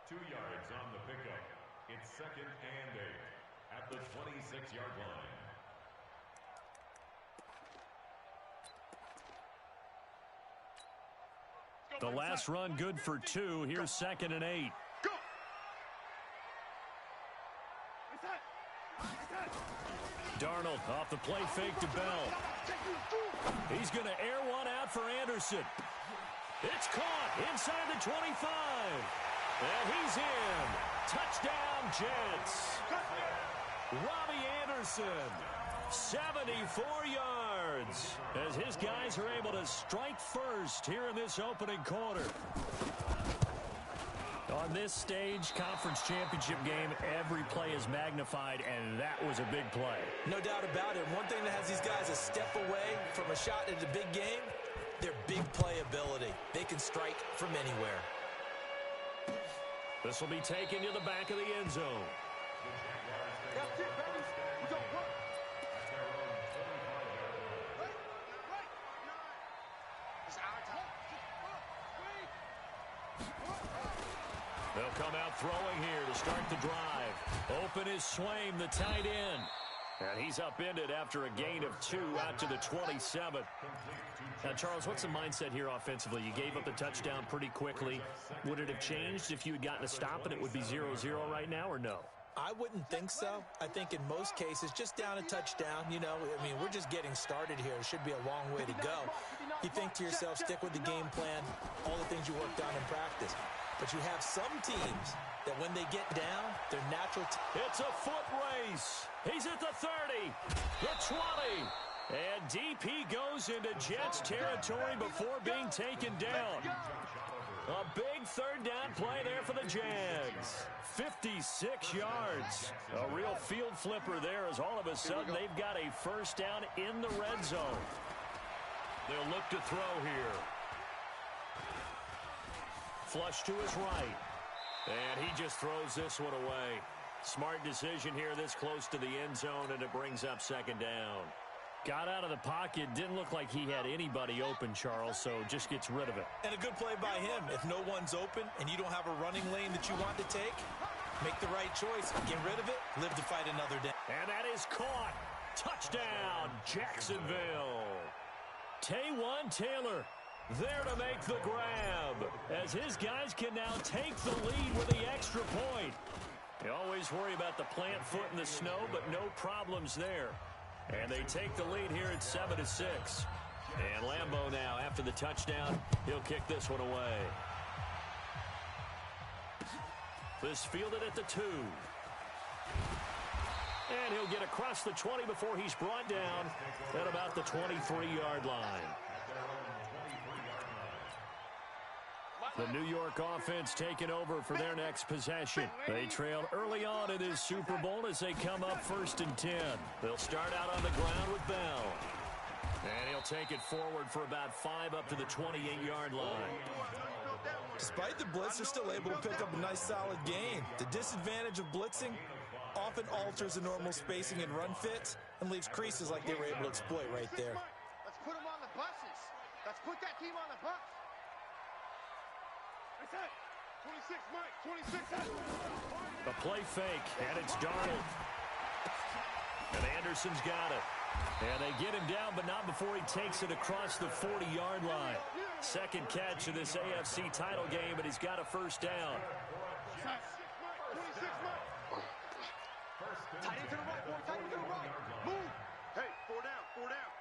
2 yards on the pickup. It's 2nd and 8 at the 26-yard line. The last run good for 2. Here's 2nd and 8. Darnold off the play fake to Bell. He's going to air one out for Anderson. It's caught inside the 25. And he's in. Touchdown, Jets. Robbie Anderson, 74 yards, as his guys are able to strike first here in this opening quarter. On this stage, conference championship game, every play is magnified, and that was a big play. No doubt about it. One thing that has these guys a step away from a shot at a big game, their big play ability. They can strike from anywhere. This will be taken to the back of the end zone. That's it, baby. We don't work. It's our time. They'll come out throwing here to start the drive. Open is Swaim, the tight end. And he's upended after a gain of 2 out to the 27. Now, Charles, what's the mindset here offensively? You gave up the touchdown pretty quickly. Would it have changed if you had gotten a stop and it would be 0-0 right now, or no? I wouldn't think so. I think in most cases, just down a touchdown, you know, I mean, we're just getting started here. It should be a long way to go. You think to yourself, stick with the game plan, all the things you worked on in practice. But you have some teams that when they get down, their natural... It's a foot race. He's at the 30, the 20. And DP goes into Jets territory before being taken down. A big third down play there for the Jags. 56 yards. A real field flipper there as all of a sudden they've got a first down in the red zone. They'll look to throw here. Flush to his right. And he just throws this one away. Smart decision here this close to the end zone, and it brings up 2nd down. Got out of the pocket. Didn't look like he had anybody open, Charles, so just gets rid of it. And a good play by him. If no one's open and you don't have a running lane that you want to take, make the right choice. Get rid of it. Live to fight another day. And that is caught. Touchdown, Jacksonville. Taywan Taylor there to make the grab, as his guys can now take the lead with the extra point. You always worry about the plant foot in the snow, but no problems there. And they take the lead here at 7-6. And Lambeau now, after the touchdown, he'll kick this one away. This fielded at the 2. And he'll get across the 20 before he's brought down at about the 23-yard line. The New York offense taking over for their next possession. They trailed early on in this Super Bowl as they come up 1st and 10. They'll start out on the ground with Bell. And he'll take it forward for about 5 up to the 28-yard line. Despite the blitz, they're still able to pick up a nice solid gain. The disadvantage of blitzing often alters the normal spacing and run fits and leaves creases like they were able to exploit right there. Let's put them on the buses. Let's put that team on the bus. That's it. 26, Mike. 26. A play fake, and it's Darnold. And Anderson's got it. And they get him down, but not before he takes it across the 40-yard line. Second catch of this AFC title game, but he's got a first down. 26, Mike. Tight into the right, boy. Tight into the right. Move. Hey, 4 down. 4 down.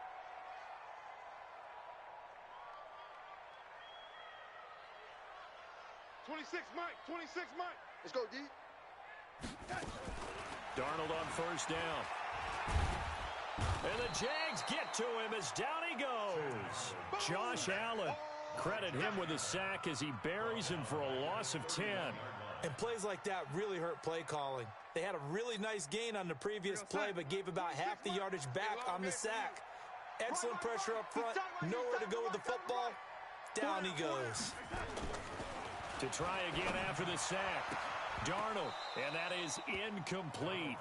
26, Mike. 26, Mike. Let's go, D. Darnold on first down. And the Jags get to him as down he goes. Josh Allen. Credit him with a sack as he buries him for a loss of 10. And plays like that really hurt play calling. They had a really nice gain on the previous play, but gave about half the yardage back on the sack. Excellent pressure up front. Nowhere to go with the football. Down he goes. To try again after the sack. Darnold, and that is incomplete.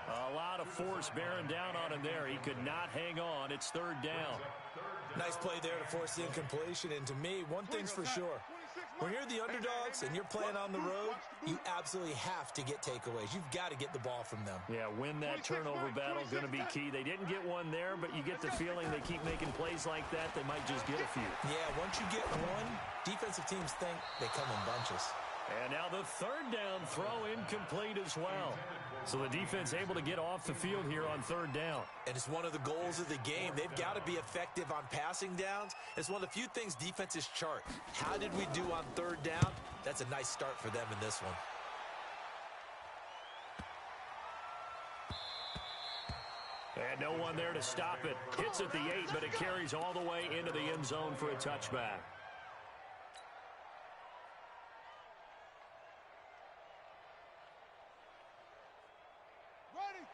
A lot of force bearing down on him there. He could not hang on. It's 3rd down. Nice play there to force the incompletion. And to me, one thing's for sure. When you're the underdogs and you're playing on the road, you absolutely have to get takeaways. You've got to get the ball from them. Yeah, win that turnover battle, going to be key. They didn't get one there, but you get the feeling they keep making plays like that, they might just get a few. Yeah, once you get one, defensive teams think they come in bunches. And now the third down throw incomplete as well. So the defense able to get off the field here on third down. And it's one of the goals of the game. They've got to be effective on passing downs. It's one of the few things defenses chart. How did we do on third down? That's a nice start for them in this one. And no one there to stop it. Hits at the 8, but it carries all the way into the end zone for a touchback.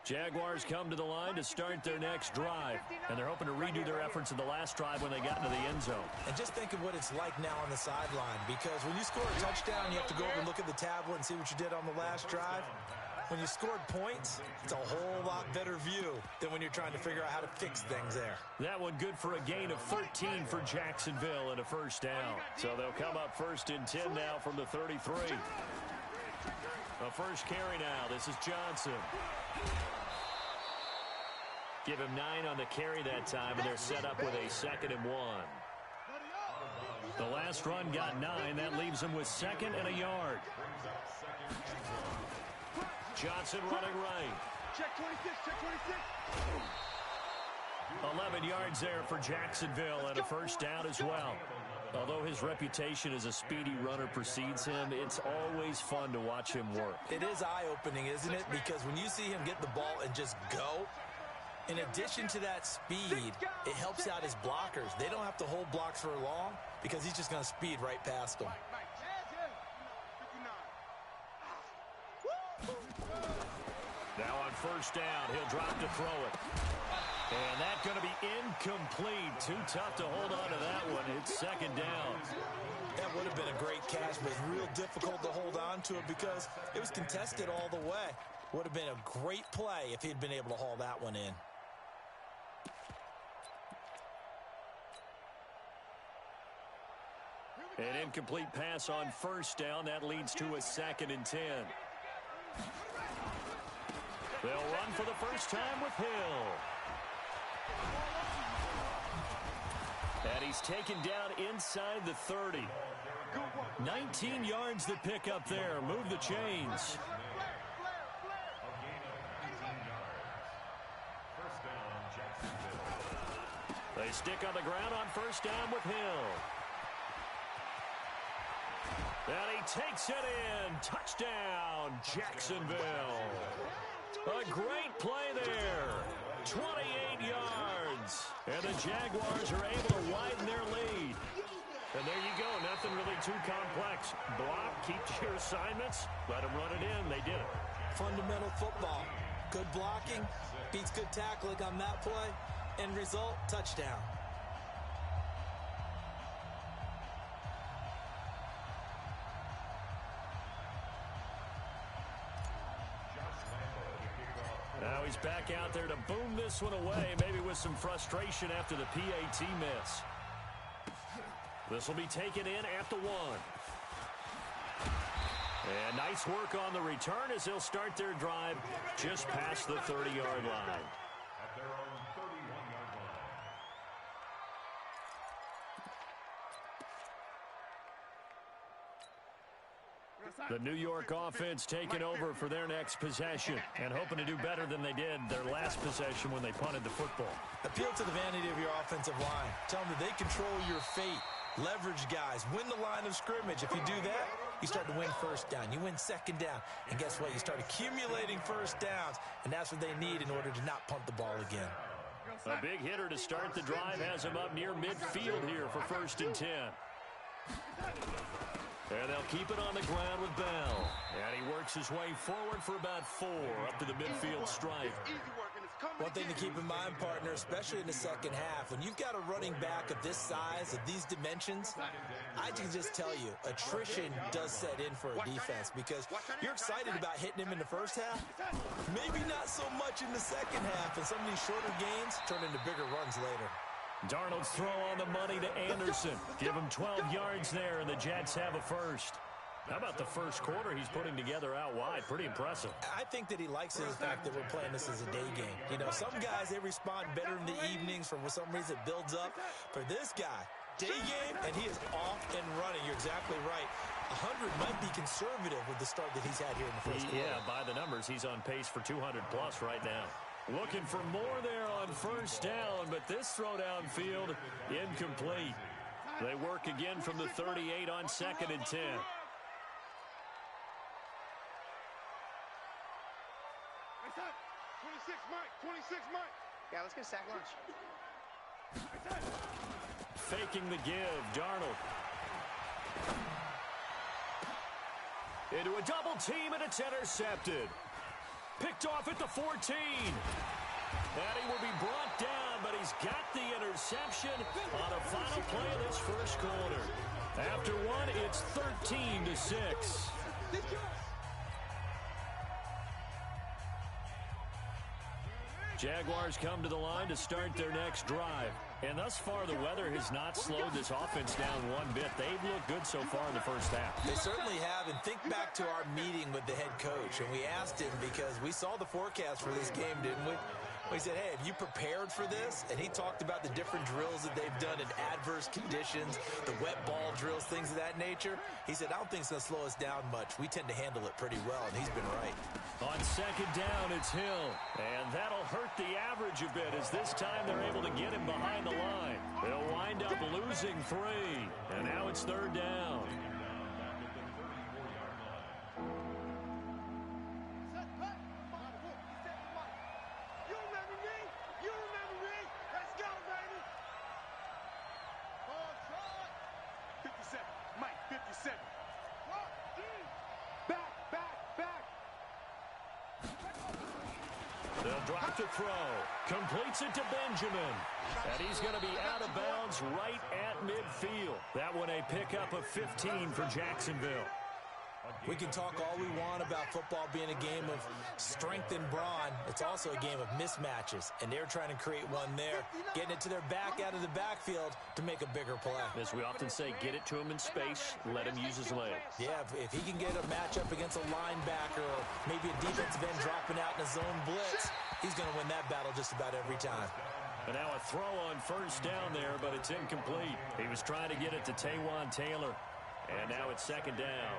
Jaguars come to the line to start their next drive, and they're hoping to redo their efforts in the last drive when they got into the end zone. And just think of what it's like now on the sideline, because when you score a touchdown, you have to go over and look at the tablet and see what you did on the last drive. When you scored points, it's a whole lot better view than when you're trying to figure out how to fix things there. That one good for a gain of 13 for Jacksonville and a first down. So they'll come up 1st and 10 now from the 33. A first carry now. This is Johnson. Give him 9 on the carry that time, and they're set up with a 2nd and 1. The last run got 9. That leaves them with 2nd and a yard. Johnson running right. Check 26, check 26. 11 yards there for Jacksonville and a first down as well. Although his reputation as a speedy runner precedes him, it's always fun to watch him work. It is eye-opening, isn't it? Because when you see him get the ball and just go, in addition to that speed, it helps out his blockers. They don't have to hold blocks for long because he's just going to speed right past them. Now on first down, he'll drop to throw it. And that's going to be incomplete. Too tough to hold on to that one. It's 2nd down. That would have been a great catch, but it's real difficult to hold on to it because it was contested all the way. Would have been a great play if he'd been able to haul that one in. An incomplete pass on first down. That leads to a 2nd and 10. They'll run for the first time with Hill. And he's taken down inside the 30. 19 yards to pick up there. Move the chains. They stick on the ground on first down with Hill. And he takes it in. Touchdown, Jacksonville. A great play there. 28 yards. And the Jaguars are able to widen their lead. And there you go. Nothing really too complex. Block, keep to your assignments. Let them run it in. They did it. Fundamental football. Good blocking beats good tackling on that play. End result, touchdown. Now he's back out there to boom this one away, maybe with some frustration after the PAT miss. This will be taken in at the 1. And nice work on the return as they'll start their drive just past the 30-yard line. At their own 31-yard line. The New York offense taking over for their next possession and hoping to do better than they did their last possession when they punted the football. Appeal to the vanity of your offensive line. Tell them that they control your fate. Leverage guys. Win the line of scrimmage. If you do that, you start to win first down. You win second down. And guess what? You start accumulating first downs. And that's what they need in order to not punt the ball again. A big hitter to start the drive has him up near midfield here for 1st and 10. And they'll keep it on the ground with Bell. And he works his way forward for about 4 up to the midfield stripe. One thing to keep in mind, partner, especially in the second half, when you've got a running back of this size, of these dimensions, I can just tell you, attrition does set in for a defense because you're excited about hitting him in the first half, maybe not so much in the second half, and some of these shorter gains turn into bigger runs later. Darnold's throw on the money to Anderson. Give him 12 yards there, and the Jets have a first. How about the first quarter he's putting together out wide? Pretty impressive. I think that he likes the fact that we're playing this as a day game. You know, some guys, they respond better in the evenings. For some reason, it builds up. For this guy, day game, and he is off and running. You're exactly right. 100 might be conservative with the start that he's had here in the first quarter. Yeah, by the numbers, he's on pace for 200-plus right now. Looking for more there on first down, but this throw downfield incomplete. They work again from the 38 on 2nd and 10. Hey, son, 26 Mike, 26 Mike. Yeah, let's get a sack lunch. Faking the give, Darnold. Into a double team, and it's intercepted. Picked off at the 14. And he will be brought down, but he's got the interception on a final play of this first quarter. After one, it's 13-6. Jaguars come to the line to start their next drive. And thus far, the weather has not slowed this offense down one bit. They've looked good so far in the first half. They certainly have. And think back to our meeting with the head coach. And we asked him because we saw the forecast for this game, didn't we? We said, hey, have you prepared for this? And he talked about the different drills that they've done in adverse conditions, the wet ball drills, things of that nature. He said, I don't think it's going to slow us down much. We tend to handle it pretty well, and he's been right. On second down, it's Hill. And that'll hurt the average a bit as this time they're able to get him behind the line. They'll wind up losing 3. And now it's third down. They'll drop to throw. Completes it to Benjamin. And he's going to be out of bounds right at midfield. That one a pickup of 15 for Jacksonville. We can talk all we want about football being a game of strength and brawn. It's also a game of mismatches, and they're trying to create one there, getting it to their back out of the backfield to make a bigger play. As we often say, get it to him in space, let him use his legs. Yeah, if he can get a matchup against a linebacker or maybe a defensive end dropping out in a zone blitz, he's going to win that battle just about every time. And now a throw on first down there, but it's incomplete. He was trying to get it to Taywan Taylor, and now it's second down.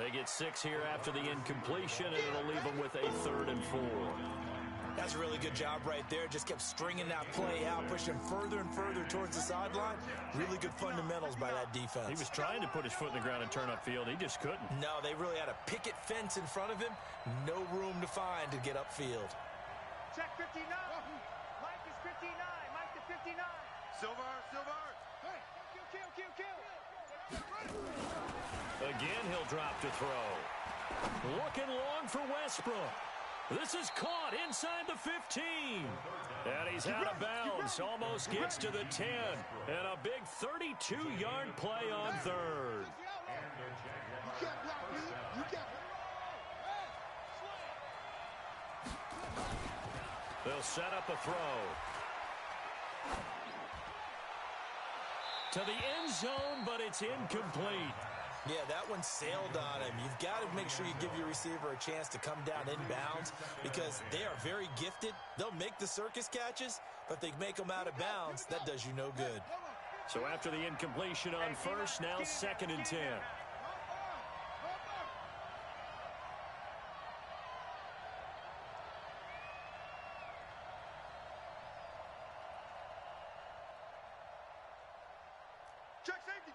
They get 6 here after the incompletion, and it'll leave them with a 3rd and 4. That's a really good job right there. Just kept stringing that play out, pushing further and further towards the sideline. Really good fundamentals by that defense. He was trying to put his foot in the ground and turn upfield. He just couldn't. No, they really had a picket fence in front of him. No room to find to get upfield. Check 59. Mike is 59. Mike to 59. Silver. Hey, kill. Again, he'll drop to throw. Looking long for Westbrook. This is caught inside the 15. And he's out of bounds. Almost gets to the 10. And a big 32-yard play on 3rd. They'll set up a throw. To the end zone, but it's incomplete. Yeah, that one sailed on him. You've got to make sure you give your receiver a chance to come down inbounds because they are very gifted. They'll make the circus catches, but if they make them out of bounds, that does you no good. So after the incompletion on first, now 2nd and 10.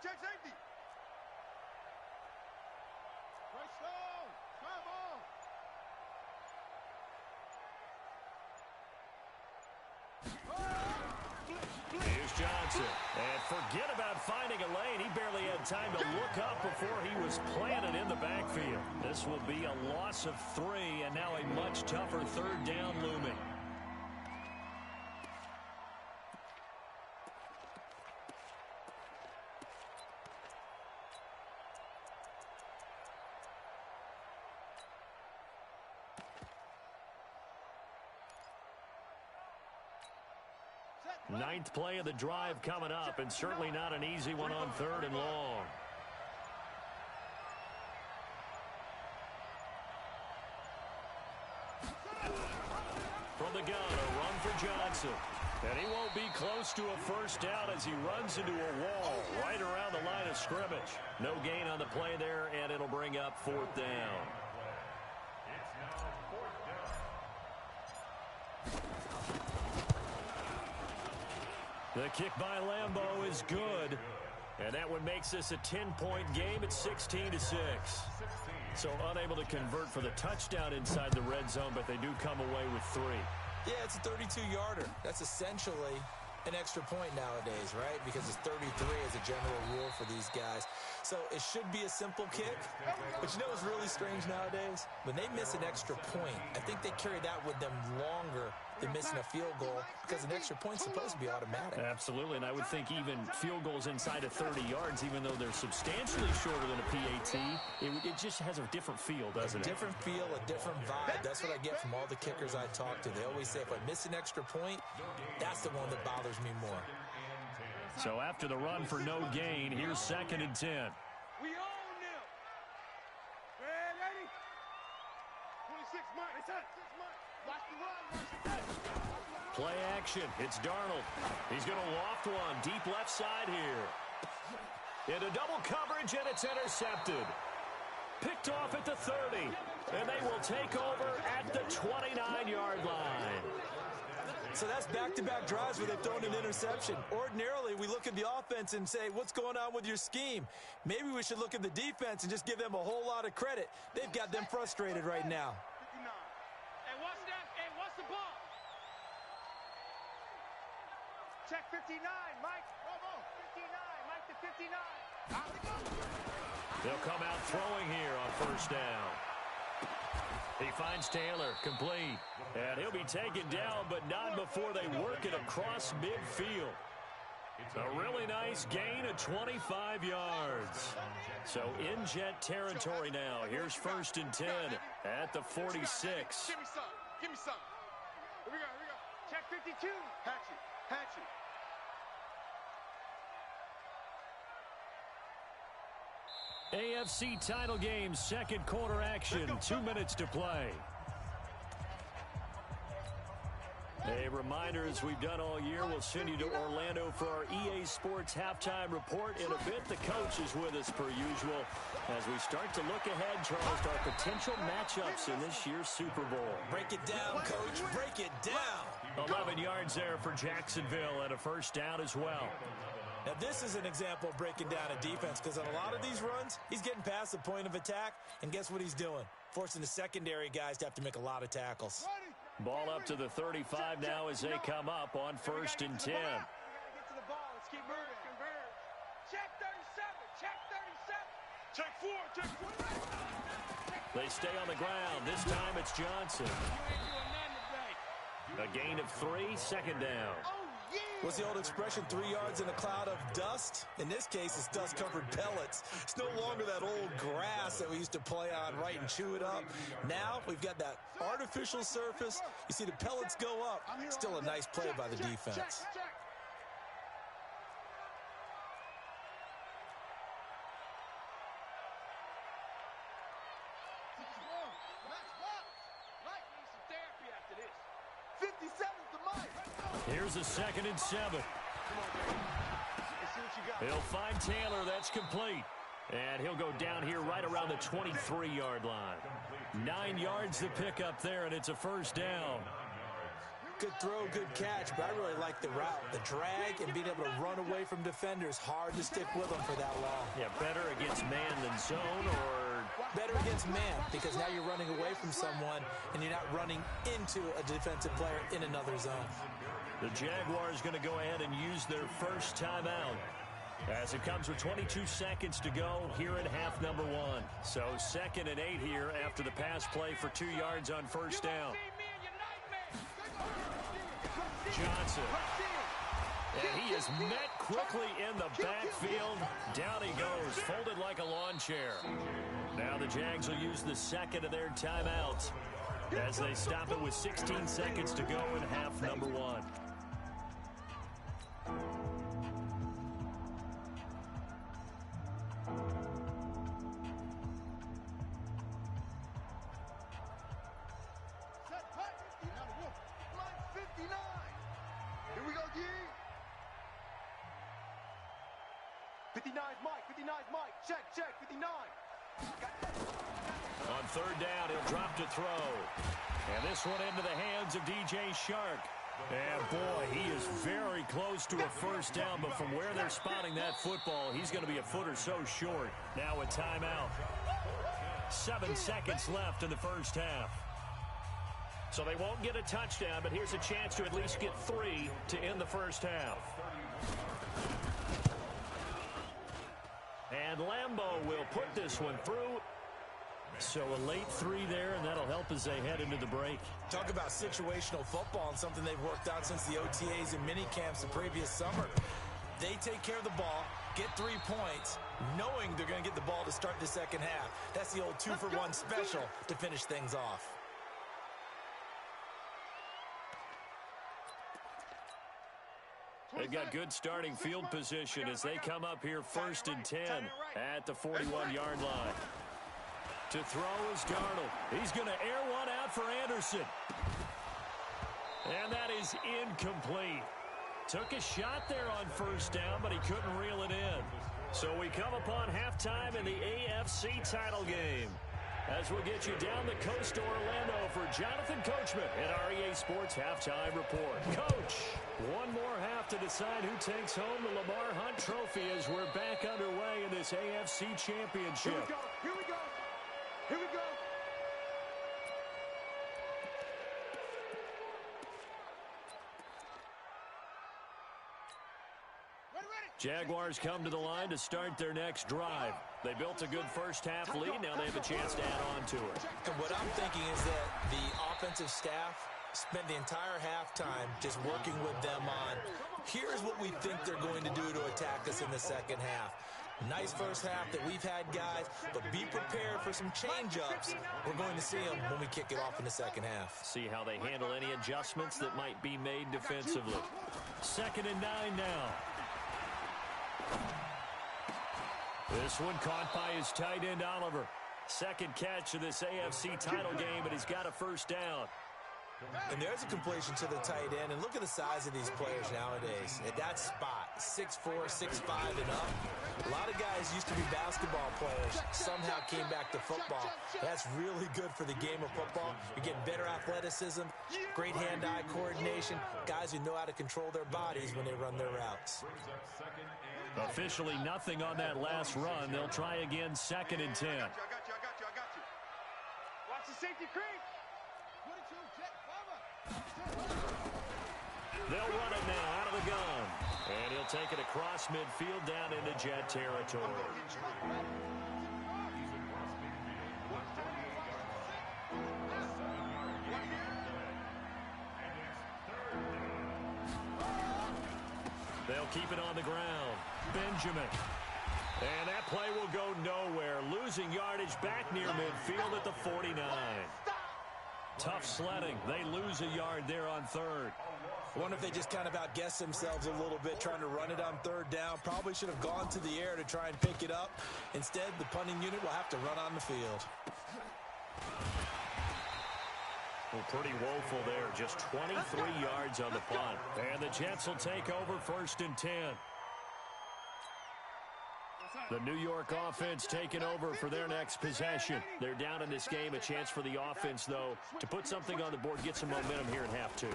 Check safety. Right slow. Travel. Here's Johnson. And forget about finding a lane. He time to look up before he was planted in the backfield. This will be a loss of 3, and now a much tougher third down looming. Ninth play of the drive coming up, and certainly not an easy one on 3rd and long. From the gun, a run for Johnson. And he won't be close to a first down as he runs into a wall right around the line of scrimmage. No gain on the play there, and it'll bring up 4th down. The kick by Lambeau is good, and that one makes this a 10-point game at 16-6. So unable to convert for the touchdown inside the red zone, but they do come away with 3. Yeah, it's a 32-yarder. That's essentially an extra point nowadays, right? Because it's 33 as a general rule for these guys. So it should be a simple kick. But you know what's really strange nowadays? When they miss an extra point, I think they carry that with them longer than missing a field goal because an extra point's supposed to be automatic. Absolutely, and I would think even field goals inside of 30 yards, even though they're substantially shorter than a PAT, it just has a different feel, doesn't it? A different feel, a different vibe. That's what I get from all the kickers I talk to. They always say, if I miss an extra point, that's the one that bothers me more. So after the run for no gain, here's 2nd and 10. We own them. Ready? 26 months. Watch the run. Play action. It's Darnold. He's going to loft one deep left side here. Into double coverage, and it's intercepted. Picked off at the 30, and they will take over at the 29-yard line. So that's back-to-back drives where they've thrown an interception. Ordinarily, we look at the offense and say, what's going on with your scheme? Maybe we should look at the defense and just give them a whole lot of credit. They've got them frustrated right now. Hey, watch that. Hey, watch the ball. Check 59, Mike. 59, Mike to 59. They'll come out throwing here on 1st down. He finds Taylor, complete. And he'll be taken down, but not before they work it across midfield. A really nice gain of 25 yards. So in Jet territory now. Here's 1st and 10 at the 46. Give me some. Here we go. Check 52. Hatchet. AFC title game, 2nd quarter action, 2 minutes to play. A reminder, as we've done all year, we'll send you to Orlando for our EA Sports halftime report. In a bit, the coach is with us per usual as we start to look ahead, Charles, to our potential matchups in this year's Super Bowl. Break it down, Coach. Break it down. 11 yards there for Jacksonville and a 1st down as well. Now, this is an example of breaking down a defense because on a lot of these runs, he's getting past the point of attack, and guess what he's doing? Forcing the secondary guys to have to make a lot of tackles. Ball up to the 35 now as they come up on 1st and 10. We gotta get to the ball. Let's keep moving. Check 37. Check 4. They stay on the ground. This time it's Johnson. A gain of 3, 2nd down. What's the old expression, 3 yards in a cloud of dust? In this case, it's dust-covered pellets. It's no longer that old grass that we used to play on, right, and chew it up. Now, we've got that artificial surface. You see the pellets go up. Still a nice play by the defense. Here's a 2nd and 7. He'll find Taylor. That's complete. And he'll go down here right around the 23-yard line. 9 yards to pick up there, and it's a 1st down. Good throw, good catch, but I really like the route. The drag and being able to run away from defenders. Hard to stick with them for that long. Yeah, better against man than zone, or better against man, because now you're running away from someone and you're not running into a defensive player in another zone. The Jaguars going to go ahead and use their first timeout. As it comes with 22 seconds to go here in half number one. So 2nd and 8 here after the pass play for 2 yards on first down. Johnson. And he is met quickly in the backfield. Down he goes, folded like a lawn chair. Now the Jags will use the 2nd of their timeouts as they stop it with 16 seconds to go in half number one. Check, 59. On 3rd down, he'll drop to throw. And this one into the hands of DJ Shark. And boy, he is very close to a first down, but from where they're spotting that football, he's going to be a foot or so short. Now a timeout. 7 seconds left in the first half. So they won't get a touchdown, but here's a chance to at least get 3 to end the first half. And Lambeau will put this one through. So a late 3 there, and that'll help as they head into the break. Talk about situational football and something they've worked on since the OTAs and mini camps the previous summer. They take care of the ball, get 3 points, knowing they're going to get the ball to start the second half. That's the old 2-for-1 special to finish things off. They've got good starting field position as they come up here 1st and 10 at the 41-yard line. To throw is Darnold. He's going to air one out for Anderson. And that is incomplete. Took a shot there on first down, but he couldn't reel it in. So we come upon halftime in the AFC title game. As we'll get you down the coast to Orlando for Jonathan Coachman at our EA Sports Halftime Report. Coach, one more half to decide who takes home the Lamar Hunt Trophy as we're back underway in this AFC Championship. Here we go. Here we go. Jaguars come to the line to start their next drive. They built a good first half lead. Now they have a chance to add on to it. And what I'm thinking is that the offensive staff spent the entire halftime just working with them on, here's what we think they're going to do to attack us in the second half. Nice first half that we've had, guys, but be prepared for some change-ups. We're going to see them when we kick it off in the second half. See how they handle any adjustments that might be made defensively. 2nd and 9 now. This one caught by his tight end, Oliver. 2nd catch of this AFC title game, and he's got a first down. And there's a completion to the tight end. And look at the size of these players nowadays. At that spot, 6'4", 6'5", and up. A lot of guys used to be basketball players, somehow came back to football. That's really good for the game of football. You're getting better athleticism, great hand-eye coordination, guys who know how to control their bodies when they run their routes. Officially nothing on that last run. They'll try again 2nd and 10. I got you. Watch the safety creep. They'll run it now out of the gun. And he'll take it across midfield down into Jet territory. They'll keep it on the ground. Benjamin. And that play will go nowhere. Losing yardage back near midfield at the 49. Tough sledding. They lose a yard there on 3rd. I wonder if they just kind of outguessed themselves a little bit trying to run it on 3rd down. Probably should have gone to the air to try and pick it up. Instead, the punting unit will have to run on the field. Well, pretty woeful there. Just 23 yards on the punt. And the Jets will take over 1st and 10. The New York offense taking over for their next possession. They're down in this game. A chance for the offense, though, to put something on the board, get some momentum here in half 2.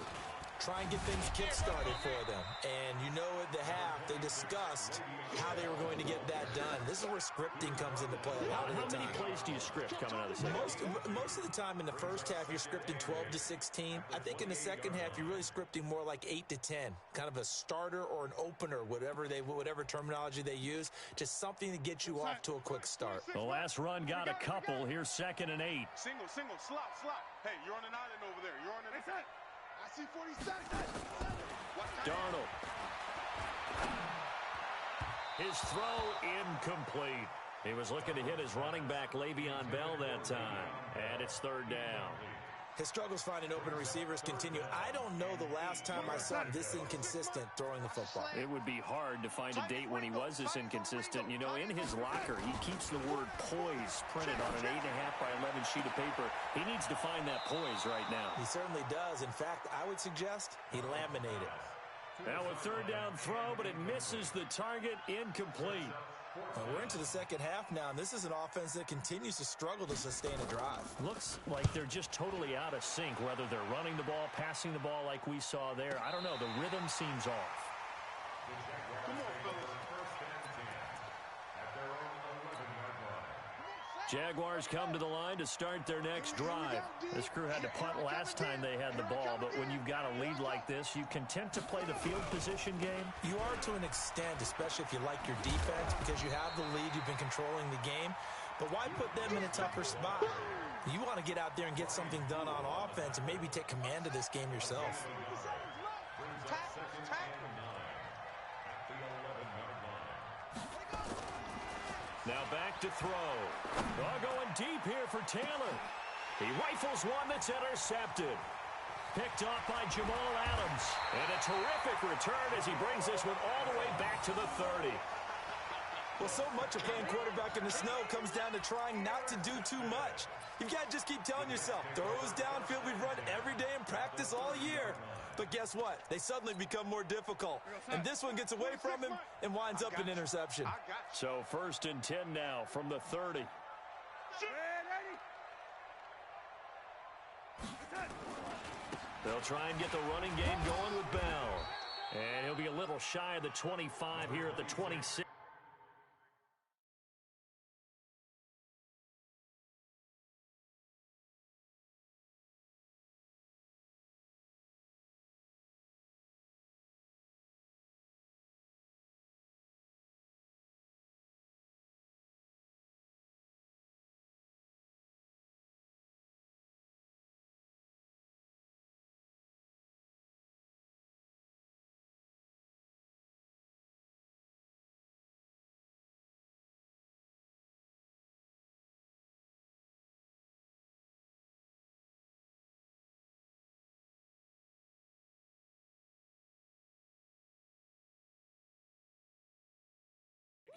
try and get things kick-started for them. And you know at the half, they discussed how they were going to get that done. This is where scripting comes into play a lot of the time. How many plays do you script coming out of the second? Most of the time in the first half, you're scripting 12 to 16. I think in the second half, you're really scripting more like 8 to 10. Kind of a starter or an opener, whatever terminology they use. Just something to get you off to a quick start. The last run got a couple. Here's 2nd and 8. Single, slop. Hey, you're on an island over there. You're on an island. I see 47. Darnold. His throw incomplete. He was looking to hit his running back, Le'Veon Bell, that time. And it's 3rd down. His struggles finding open receivers continue. I don't know the last time I saw him this inconsistent throwing the football. It would be hard to find a date when he was this inconsistent. You know, in his locker, he keeps the word poise printed on an 8.5 by 11 sheet of paper. He needs to find that poise right now. He certainly does. In fact, I would suggest he laminated. Now a 3rd down throw, but it misses the target, incomplete. Well, we're into the second half now, and this is an offense that continues to struggle to sustain a drive. Looks like they're just totally out of sync, whether they're running the ball, passing the ball like we saw there. I don't know. The rhythm seems off. Come on, fellas. Jaguars come to the line to start their next drive. This crew had to punt last time they had the ball, but when you've got a lead like this, you content to play the field position game? You are to an extent, especially if you like your defense, because you have the lead, you've been controlling the game. But why put them in a tougher spot? You want to get out there and get something done on offense and maybe take command of this game yourself. Now back to throw. Going deep here for Taylor. He rifles one that's intercepted. Picked off by Jamal Adams. And a terrific return as he brings this one all the way back to the 30. Well, so much of playing quarterback in the snow comes down to trying not to do too much. You've got to just keep telling yourself, throws downfield we've run every day in practice all year. But guess what? They suddenly become more difficult. And this one gets away from him and winds up an interception. So 1st and 10 now from the 30. They'll try and get the running game going with Bell. And he'll be a little shy of the 25 here at the 26.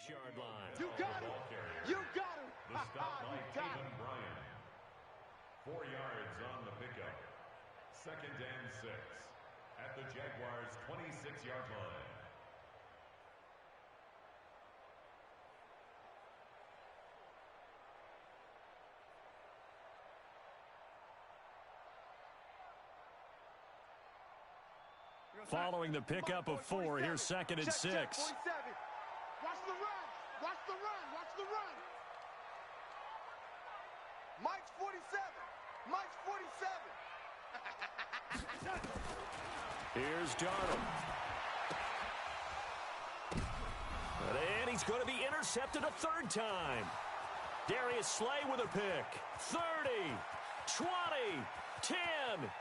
Yard line. You got him. You got him. The stop by Taven Bryan. 4 yards on the pickup. 2nd and 6 at the Jaguars' 26-yard line. Following the pickup of 4, here's 2nd and 6. Watch the run. Watch the run. Watch the run. Mike's 47. Mike's 47. Here's Darnold. And he's going to be intercepted a 3rd time. Darius Slay with a pick. 30, 20, 10.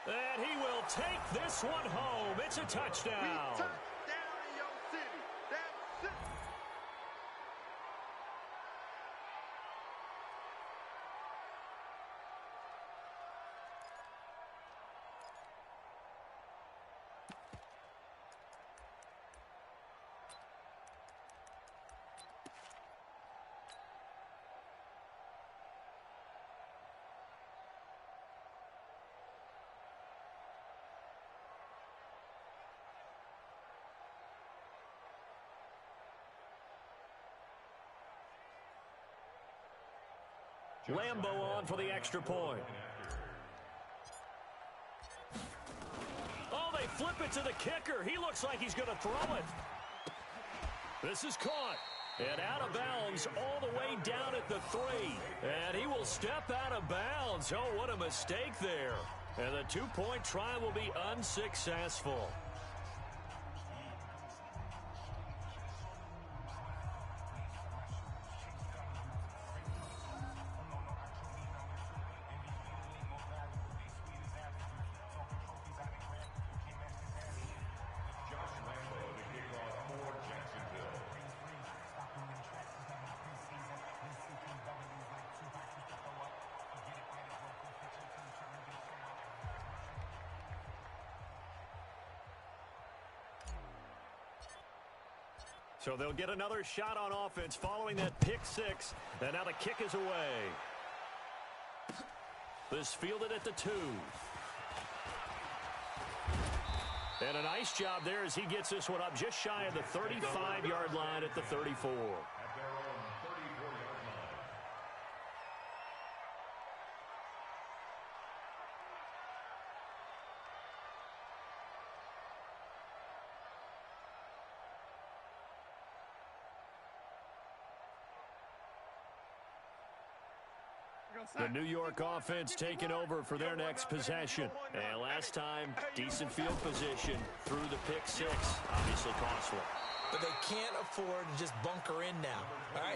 And he will take this one home. It's a touchdown. Lambo on for the extra point. Oh, they They flip it to the kicker. He looks like he's going to throw it. This is caught. And out of bounds all the way down at the 3. And he will step out of bounds. Oh, what a mistake there. And the two-point try will be unsuccessful. So they'll get another shot on offense following that pick 6. And now the kick is away. This fielded at the 2. And a nice job there as he gets this one up just shy of the 35-yard line at the 34. The New York offense taking over for their next possession. And last time, decent field position through the pick 6. Obviously costly. But they can't afford to just bunker in now. All right,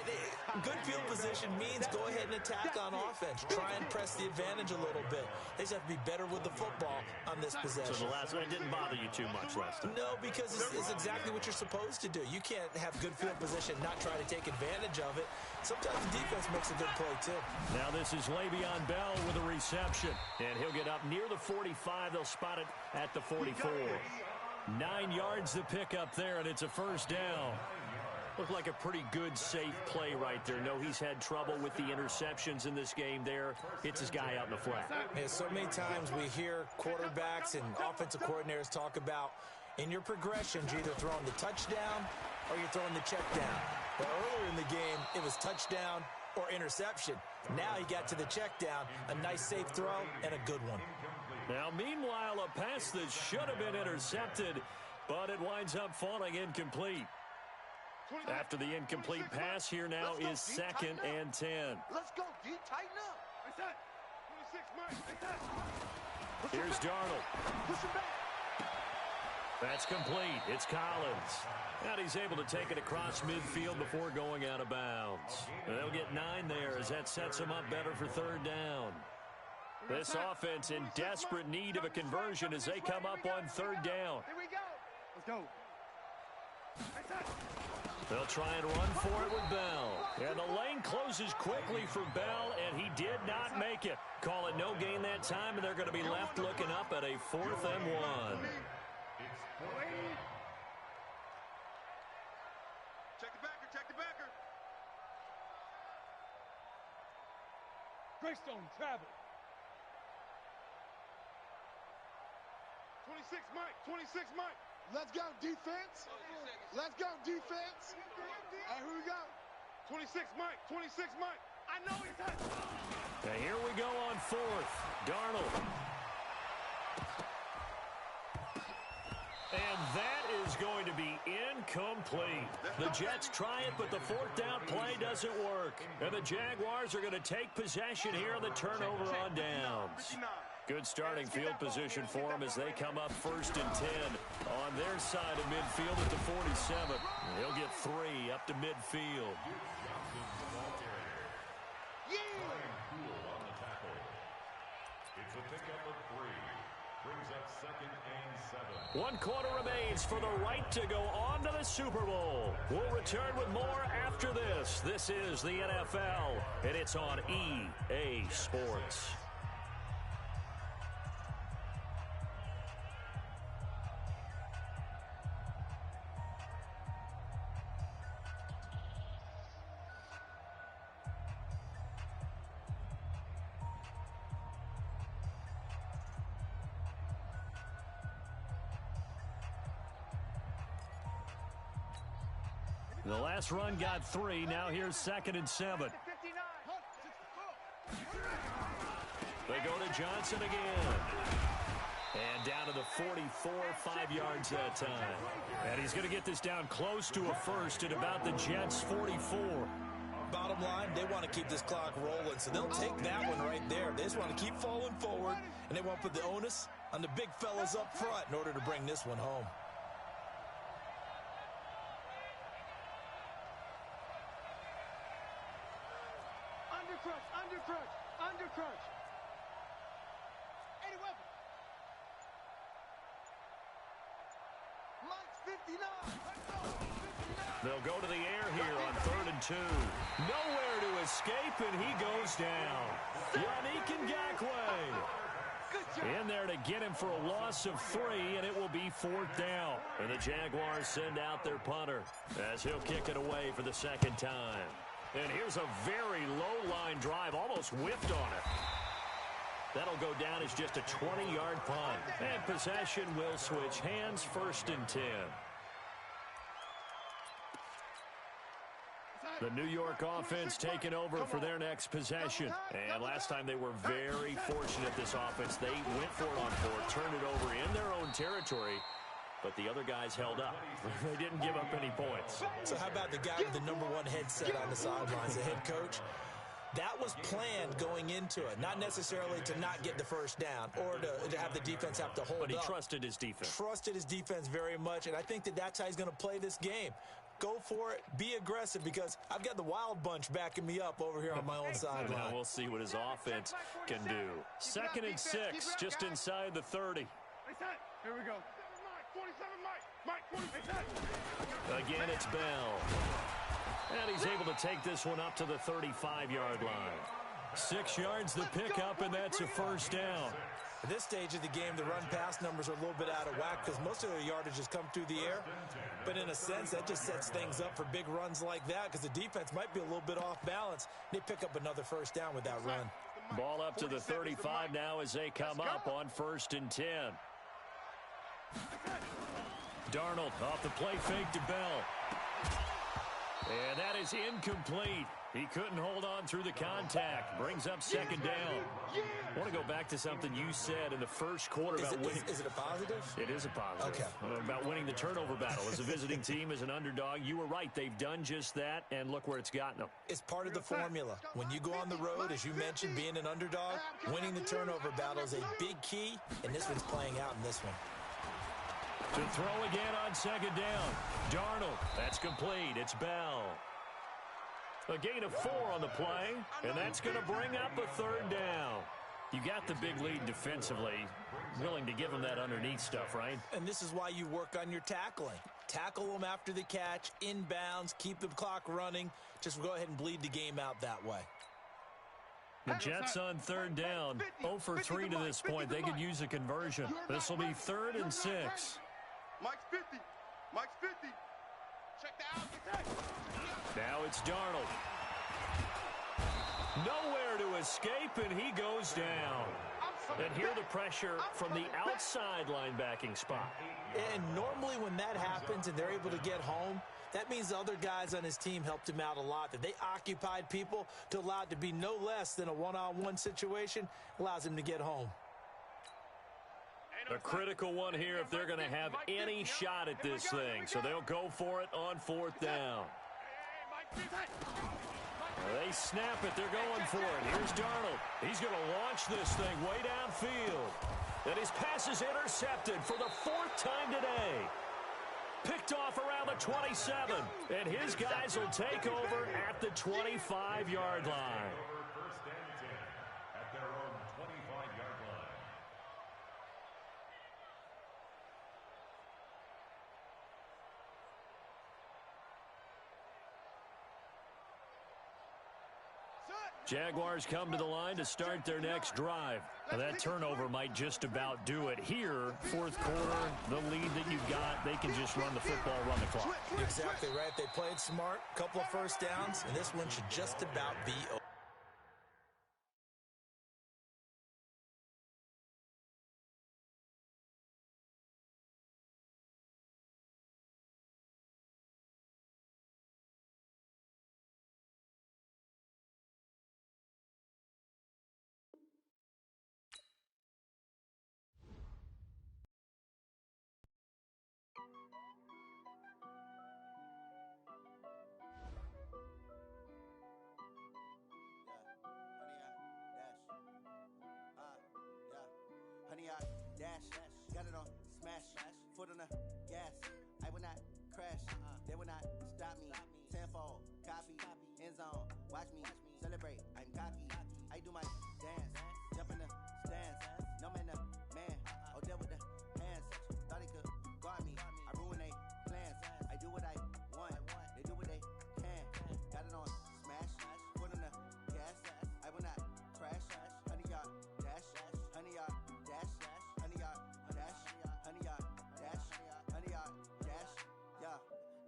good field position means go ahead and attack on offense. Try and press the advantage a little bit. They just have to be better with the football on this possession. So the last one didn't bother you too much last time? No, because it's exactly what you're supposed to do. You can't have good field position, not try to take advantage of it. Sometimes the defense makes a good play, too. Now this is Le'Veon Bell with a reception. And he'll get up near the 45. They'll spot it at the 44. 9 yards to pick up there, and it's a first down. Looked like a pretty good, safe play right there. No, he's had trouble with the interceptions in this game there. Hits his guy out in the flat. Yeah, so many times we hear quarterbacks and offensive coordinators talk about in your progressions, you're either throwing the touchdown or you're throwing the check down. But earlier in the game, it was touchdown or interception. Now he got to the check down, a nice safe throw, and a good one. Now, meanwhile, a pass that should have been intercepted, but it winds up falling incomplete. After the incomplete pass, here now is 2nd and 10. Let's go, D. Tighten up. Here's Darnold. Push him back. That's complete. It's Collins. And he's able to take it across midfield before going out of bounds. And they'll get 9 there as that sets them up better for 3rd down. This offense in desperate need of a conversion as they come up on 3rd down. Here we go. Let's go. They'll try and run for it with Bell. And the lane closes quickly for Bell, and he did not make it. Call it no gain that time, and they're going to be left looking up at a 4th and 1. Check the backer, check the backer. Greystone, travel. 26, Mike. 26, Mike. Let's go, defense. Let's go, defense. All right, here we go. 26, Mike. 26, Mike. I know he's hurt. Now here we go on 4th. Darnold. And that is going to be incomplete. The Jets try it, but the 4th down play doesn't work. And the Jaguars are going to take possession here on the turnover on downs. Good starting field position for them as they come up 1st and 10 on their side of midfield at the 47. He'll get 3 up to midfield. It's a pickup of 3. Brings up 2nd and 7. 1 quarter remains for the right to go on to the Super Bowl. We'll return with more after this. This is the NFL, and it's on EA Sports. The last run got 3. Now here's 2nd and 7. They go to Johnson again. And down to the 44, 5 yards that time. And he's going to get this down close to a first at about the Jets' 44. Bottom line, they want to keep this clock rolling, so they'll take that one right there. They just want to keep falling forward, and they want to put the onus on the big fellas up front in order to bring this one home. Undercrush, undercrush, undercrush. 80 weapon. Mike's 59. Let's go. 59. They'll go to the air here on 3rd and 2. Nowhere to escape, and he goes down. Yannick Ngakoue in there to get him for a loss of 3, and it will be 4th down. And the Jaguars send out their punter as he'll kick it away for the second time. And here's a very low-line drive, almost whiffed on it. That'll go down as just a 20-yard punt. And possession will switch hands, 1st and 10. The New York offense taking over for their next possession. And last time they were very fortunate, this offense. They went for it on 4th, turned it over in their own territory, but the other guys held up. They didn't give up any points. So how about the guy with the #1 headset on the sidelines, the head coach? That was planned going into it, not necessarily to not get the first down or to have the defense have to hold up. But he trusted his defense. Trusted his defense very much, and I think that's how he's going to play this game. Go for it. Be aggressive, because I've got the wild bunch backing me up over here on my own sideline. Now we'll see what his offense can do. 2nd and 6, just inside the 30. Here we go. 47 Mike. 47. Again, it's Bell. And he's able to take this one up to the 35-yard line. 6 yards the pickup, and that's a 1st down. At this stage of the game, the run-pass numbers are a little bit out of whack because most of their yardage has come through the air. But in a sense, that just sets things up for big runs like that because the defense might be a little bit off balance. They pick up another 1st down with that run. Ball up to the 35 now as they come up on 1st and 10. Darnold off the play fake to Bell. And that is incomplete. He couldn't hold on through the contact. Brings up 2nd down. I want to go back to something you said in the first quarter about winning. Is it a positive? It is a positive. Okay. About winning the turnover battle. As a visiting team, as an underdog, you were right. They've done just that, and look where it's gotten them. It's part of the formula. When you go on the road, as you mentioned, being an underdog, winning the turnover battle is a big key, and this one's playing out in this one. To throw again on 2nd down. Darnold. That's complete. It's Bell. A gain of 4 on the play, and that's going to bring up a 3rd down. You got the big lead defensively. Willing to give them that underneath stuff, right? And this is why you work on your tackling. Tackle them after the catch, inbounds, keep the clock running. Just go ahead and bleed the game out that way. The Jets on 3rd down. 0 for 3 to this point. They could use a conversion. This will be 3rd and 6. Mike's 50. Mike's 50. Check the out. Now it's Darnold. Nowhere to escape, and he goes down. And here the pressure from the outside linebacking spot. And normally when that happens and they're able to get home, that means the other guys on his team helped him out a lot. That they occupied people to allow it to be no less than a one-on-one situation, allows him to get home. A critical one here if they're going to have any shot at this thing. So they'll go for it on 4th down. They snap it. They're going for it. Here's Darnold. He's going to launch this thing way downfield. And his pass is intercepted for the 4th time today. Picked off around the 27. And his guys will take over at the 25-yard line. First and 10 at their own 25-yard line. Jaguars come to the line to start their next drive. Now that turnover might just about do it. Here, 4th quarter, the lead that you've got, they can just run the football, run the clock. Exactly right. They played smart, couple of 1st downs, and this one should just about be over. dash. Got it on smash. Foot on the gas. I will not crash. They will not stop me. Tenfold, copy, end zone. Watch me celebrate. I'm cocky. I do my dance. Jump in the stands. No man, the man. Oh, there with the hands. Thought he could guard me. I ruin they plans. I do what I want. They do what they can. Got it on smash. Foot on the gas. I will not crash. 100-yard dash. 100-yard dash. 100-yard dash. 100-yard dash. 100-yard dash. Yeah.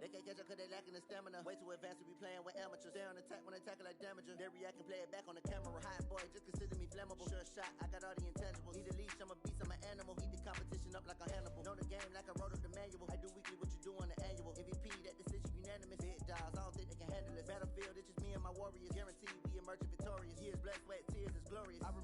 They can't catch up cause they lacking the stamina. Way too advanced to be playing with amateurs. Stay on attack when they tackle like damager. They react and play it back on the camera. Hot boy, just consider me flammable. Sure shot, I got all the intangibles. Need a leash, I'm a beast, I'm an animal. Eat the competition up like a Hannibal. Know the game like I wrote up the manual. I do weekly what you do on the annual. MVP, that decision unanimous. Big dogs, I don't think they can handle it. Battlefield, it's just me and my warriors. Guaranteed we emerging victorious. Years, blood, sweat, tears, it's glorious. I